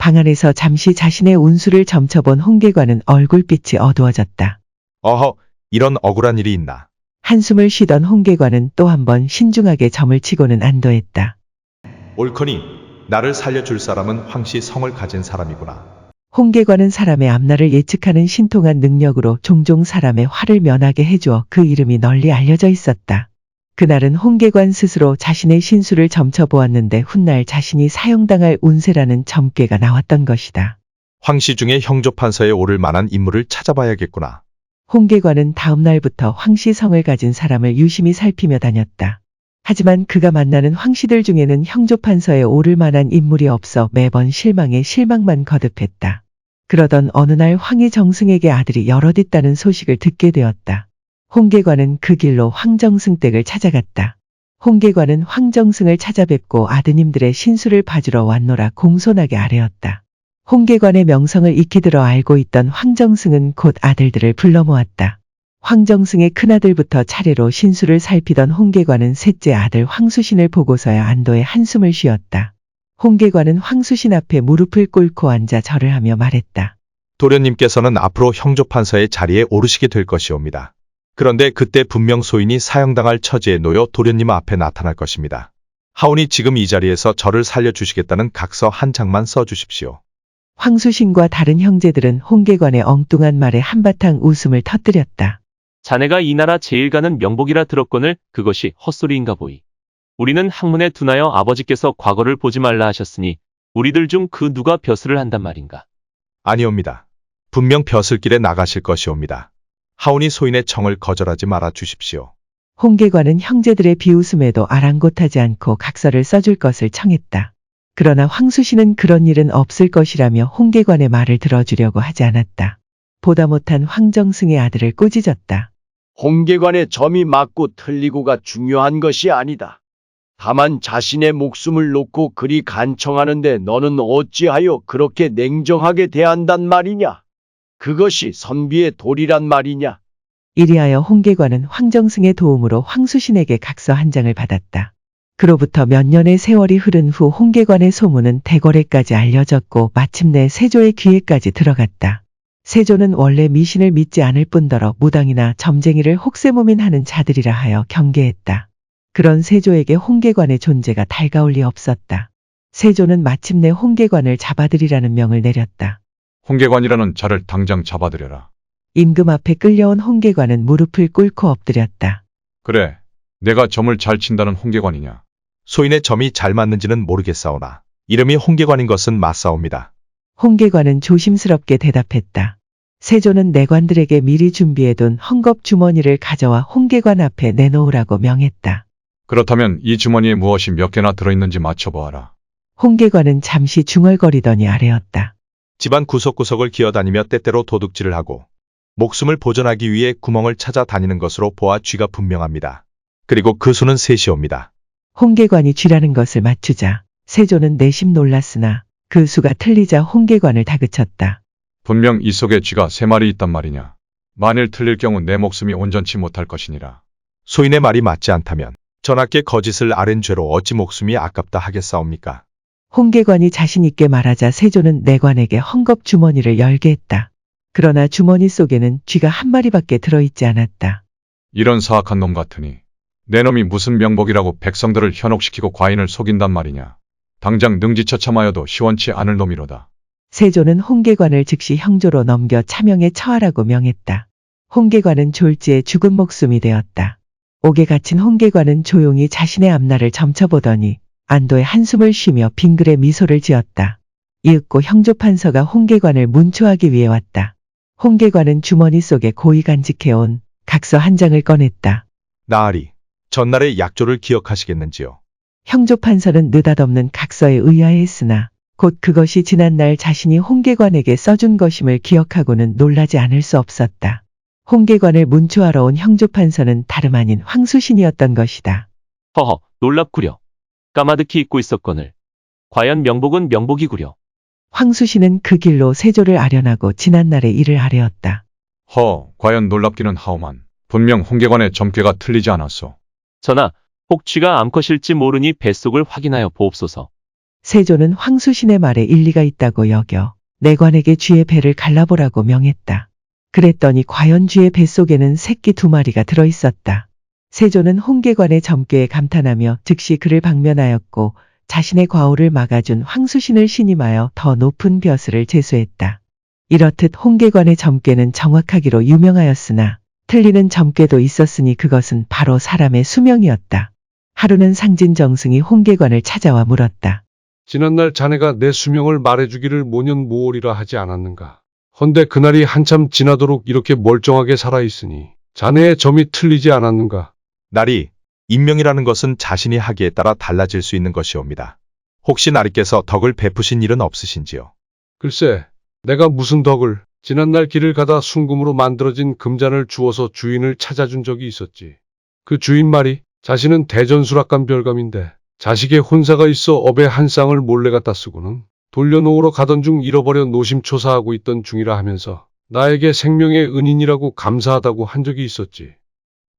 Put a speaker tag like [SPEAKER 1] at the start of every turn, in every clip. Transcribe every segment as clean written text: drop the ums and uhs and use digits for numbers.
[SPEAKER 1] 방 안에서 잠시 자신의 운수를 점쳐본 홍계관은 얼굴빛이 어두워졌다.
[SPEAKER 2] 어허, 이런 억울한 일이 있나.
[SPEAKER 1] 한숨을 쉬던 홍계관은 또 한 번 신중하게 점을 치고는 안도했다.
[SPEAKER 2] 옳거니 나를 살려줄 사람은 황씨 성을 가진 사람이구나.
[SPEAKER 1] 홍계관은 사람의 앞날을 예측하는 신통한 능력으로 종종 사람의 화를 면하게 해주어 그 이름이 널리 알려져 있었다. 그날은 홍계관 스스로 자신의 신수를 점쳐보았는데 훗날 자신이 사형당할 운세라는 점괘가 나왔던 것이다.
[SPEAKER 2] 황씨 중에 형조판서에 오를 만한 인물을 찾아봐야겠구나.
[SPEAKER 1] 홍계관은 다음 날부터 황씨성을 가진 사람을 유심히 살피며 다녔다. 하지만 그가 만나는 황씨들 중에는 형조판서에 오를 만한 인물이 없어 매번 실망에 실망만 거듭했다. 그러던 어느 날 황희 정승에게 아들이 여럿 있다는 소식을 듣게 되었다. 홍계관은 그 길로 황정승 댁을 찾아갔다. 홍계관은 황정승을 찾아뵙고 아드님들의 신수를 봐주러 왔노라 공손하게 아뢰었다. 홍계관의 명성을 익히 들어 알고 있던 황정승은 곧 아들들을 불러 모았다. 황정승의 큰아들부터 차례로 신수를 살피던 홍계관은 셋째 아들 황수신을 보고서야 안도의 한숨을 쉬었다. 홍계관은 황수신 앞에 무릎을 꿇고 앉아 절을 하며 말했다.
[SPEAKER 2] 도련님께서는 앞으로 형조판서의 자리에 오르시게 될 것이옵니다. 그런데 그때 분명 소인이 사형당할 처지에 놓여 도련님 앞에 나타날 것입니다. 하오니 지금 이 자리에서 저를 살려주시겠다는 각서 한 장만 써주십시오.
[SPEAKER 1] 황수신과 다른 형제들은 홍계관의 엉뚱한 말에 한바탕 웃음을 터뜨렸다.
[SPEAKER 3] 자네가 이 나라 제일 가는 명복이라 들었거늘 그것이 헛소리인가 보이. 우리는 학문에 둔하여 아버지께서 과거를 보지 말라 하셨으니 우리들 중 그 누가 벼슬을 한단 말인가.
[SPEAKER 2] 아니옵니다. 분명 벼슬길에 나가실 것이옵니다. 하오니 소인의 청을 거절하지 말아 주십시오.
[SPEAKER 1] 홍계관은 형제들의 비웃음에도 아랑곳하지 않고 각서를 써줄 것을 청했다. 그러나 황수신은 그런 일은 없을 것이라며 홍계관의 말을 들어주려고 하지 않았다. 보다 못한 황정승의 아들을 꾸짖었다.
[SPEAKER 4] 홍계관의 점이 맞고 틀리고가 중요한 것이 아니다. 다만 자신의 목숨을 놓고 그리 간청하는데 너는 어찌하여 그렇게 냉정하게 대한단 말이냐? 그것이 선비의 도리란 말이냐?
[SPEAKER 1] 이리하여 홍계관은 황정승의 도움으로 황수신에게 각서 한 장을 받았다. 그로부터 몇 년의 세월이 흐른 후 홍계관의 소문은 대궐에까지 알려졌고 마침내 세조의 귀에까지 들어갔다. 세조는 원래 미신을 믿지 않을 뿐더러 무당이나 점쟁이를 혹세무민하는 자들이라 하여 경계했다. 그런 세조에게 홍계관의 존재가 달가울 리 없었다. 세조는 마침내 홍계관을 잡아들이라는 명을 내렸다.
[SPEAKER 5] 홍계관이라는 자를 당장 잡아들여라.
[SPEAKER 1] 임금 앞에 끌려온 홍계관은 무릎을 꿇고 엎드렸다.
[SPEAKER 5] 그래, 내가 점을 잘 친다는 홍계관이냐?
[SPEAKER 2] 소인의 점이 잘 맞는지는 모르겠사오나 이름이 홍계관인 것은 맞사옵니다.
[SPEAKER 1] 홍계관은 조심스럽게 대답했다. 세조는 내관들에게 미리 준비해둔 헝겊 주머니를 가져와 홍계관 앞에 내놓으라고 명했다.
[SPEAKER 5] 그렇다면 이 주머니에 무엇이 몇 개나 들어있는지 맞춰보아라.
[SPEAKER 1] 홍계관은 잠시 중얼거리더니 아뢰었다.
[SPEAKER 2] 집안 구석구석을 기어다니며 때때로 도둑질을 하고 목숨을 보존하기 위해 구멍을 찾아 다니는 것으로 보아 쥐가 분명합니다. 그리고 그 수는 셋이옵니다.
[SPEAKER 1] 홍계관이 쥐라는 것을 맞추자 세조는 내심 놀랐으나 그 수가 틀리자 홍계관을 다그쳤다.
[SPEAKER 5] 분명 이 속에 쥐가 3마리 있단 말이냐. 만일 틀릴 경우 내 목숨이 온전치 못할 것이니라.
[SPEAKER 2] 소인의 말이 맞지 않다면 전하께 거짓을 아랜 죄로 어찌 목숨이 아깝다 하겠사옵니까?
[SPEAKER 1] 홍계관이 자신 있게 말하자 세조는 내관에게 헝겊 주머니를 열게 했다. 그러나 주머니 속에는 쥐가 한 마리밖에 들어있지 않았다.
[SPEAKER 5] 이런 사악한 놈 같으니 내 놈이 무슨 명복이라고 백성들을 현혹시키고 과인을 속인단 말이냐. 당장 능지처참하여도 시원치 않을 놈이로다.
[SPEAKER 1] 세조는 홍계관을 즉시 형조로 넘겨 차명에 처하라고 명했다. 홍계관은 졸지에 죽은 목숨이 되었다. 옥에 갇힌 홍계관은 조용히 자신의 앞날을 점쳐보더니 안도의 한숨을 쉬며 빙그레 미소를 지었다. 이윽고 형조판서가 홍계관을 문초하기 위해 왔다. 홍계관은 주머니 속에 고이 간직해온 각서 한 장을 꺼냈다.
[SPEAKER 2] 나으리, 전날의 약조를 기억하시겠는지요?
[SPEAKER 1] 형조판서는 느닷없는 각서에 의아해했으나 곧 그것이 지난날 자신이 홍계관에게 써준 것임을 기억하고는 놀라지 않을 수 없었다. 홍계관을 문초하러 온 형조판서는 다름 아닌 황수신이었던 것이다.
[SPEAKER 3] 허허, 놀랍구려. 까마득히 잊고 있었거늘. 과연 명복은 명복이구려.
[SPEAKER 1] 황수신은 그 길로 세조를 아련하고 지난날의 일을 아뢰었다.
[SPEAKER 5] 과연 놀랍기는 하오만. 분명 홍계관의 점괘가 틀리지 않았소.
[SPEAKER 3] 전하, 혹 쥐가 암컷일지 모르니 뱃속을 확인하여 보옵소서.
[SPEAKER 1] 세조는 황수신의 말에 일리가 있다고 여겨 내관에게 쥐의 배를 갈라보라고 명했다. 그랬더니 과연 쥐의 뱃속에는 새끼 2마리가 들어있었다. 세조는 홍계관의 점괘에 감탄하며 즉시 그를 방면하였고 자신의 과오를 막아준 황수신을 신임하여 더 높은 벼슬을 제수했다. 이렇듯 홍계관의 점괘는 정확하기로 유명하였으나 틀리는 점괘도 있었으니 그것은 바로 사람의 수명이었다. 하루는 상진정승이 홍계관을 찾아와 물었다.
[SPEAKER 6] 지난날 자네가 내 수명을 말해주기를 모년무월이라 하지 않았는가? 헌데 그날이 한참 지나도록 이렇게 멀쩡하게 살아있으니 자네의 점이 틀리지 않았는가?
[SPEAKER 2] 나리, 인명이라는 것은 자신이 하기에 따라 달라질 수 있는 것이옵니다. 혹시 나리께서 덕을 베푸신 일은 없으신지요?
[SPEAKER 6] 글쎄, 내가 무슨 덕을, 지난날 길을 가다 순금으로 만들어진 금잔을 주워서 주인을 찾아준 적이 있었지. 그 주인 말이 자신은 대전수락관 별감인데 자식의 혼사가 있어 업에 한 쌍을 몰래 갖다 쓰고는 돌려놓으러 가던 중 잃어버려 노심초사하고 있던 중이라 하면서 나에게 생명의 은인이라고 감사하다고 한 적이 있었지.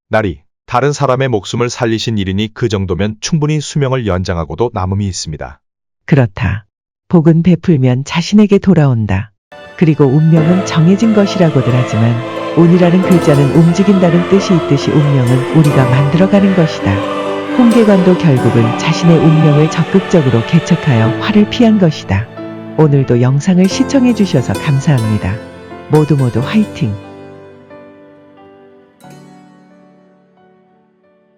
[SPEAKER 2] 나리, 다른 사람의 목숨을 살리신 일이니 그 정도면 충분히 수명을 연장하고도 남음이 있습니다.
[SPEAKER 1] 그렇다. 복은 베풀면 자신에게 돌아온다. 그리고 운명은 정해진 것이라고들 하지만 운이라는 글자는 움직인다는 뜻이 있듯이 운명은 우리가 만들어가는 것이다. 홍계관도 결국은 자신의 운명을 적극적으로 개척하여 화를 피한 것이다. 오늘도 영상을 시청해 주셔서 감사합니다. 모두 화이팅!